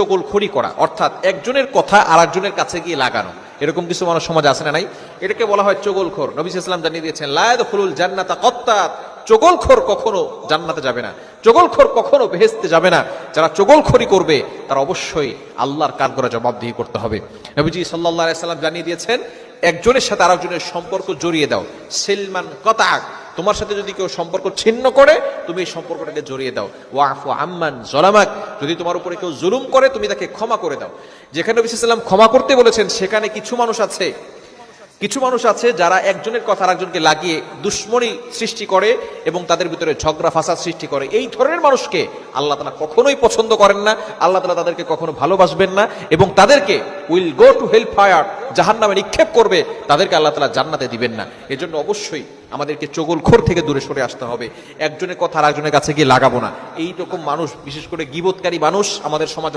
চগলখড়ি করা, অর্থাৎ একজনের কথা আরেকজনের কাছে গিয়ে লাগানো, এরকম কিছু মানুষ সমাজে আছে না নাই? এটাকে বলা হয় চগলখোর। নবী সাল্লাল্লাহু আলাইহি ওয়াসাল্লাম জানিয়ে দিয়েছেন, লা ইয়াদখুলুল জান্নাতা কাত্তাত, চগলখোর কখনো জান্নাতে যাবে না, চগলখোর কখনো বেহেশতে যাবে না। যারা চগলখড়ি করবে তারা অবশ্যই আল্লাহর কাঠগড়া জবাবদিহি করতে হবে। নবীজি সাল্লাল্লাহু আলাইহি ওয়াসাল্লাম জানিয়ে দিয়েছেন, একজনের সাথে আরেকজনের সম্পর্ক জড়িয়ে দাও, সিলমান কাতাক, তোমার সাথে যদি কেউ সম্পর্ক ছিন্ন করে তুমি এই সম্পর্কটাকে জড়িয়ে দাও। ওয়াফু আম্মান যালামাক, যদি তোমার উপরে কেউ জুলুম করে তুমি তাকে ক্ষমা করে দাও। যেখানে নবী সাল্লাল্লাহু আলাইহি ওয়াসাল্লাম ক্ষমা করতে বলেছেন, সেখানে কিছু মানুষ আছে যারা একজনের কথা আরেকজনকে লাগিয়ে দুশ্মনী সৃষ্টি করে এবং তাদের ভিতরে ঝগড়া ফাসাদ সৃষ্টি করে। এই ধরনের মানুষকে আল্লাহ তাআলা কখনোই পছন্দ করেন না, আল্লাহ তাআলা তাদেরকে কখনো ভালোবাসবেন না এবং তাদেরকে will go to hell fire, জাহান্নামে নিক্ষেপ করবে, তাদেরকে আল্লাহ তাআলা জান্নাতে দিবেন না। এজন্য অবশ্যই আমাদেরকে চগলখোর থেকে দূরে সরে আসতে হবে, একজনের কথা আরেকজনের কাছে গিয়ে লাগাবো না। এই রকম মানুষ, বিশেষ করে গীবতকারী মানুষ আমাদের সমাজে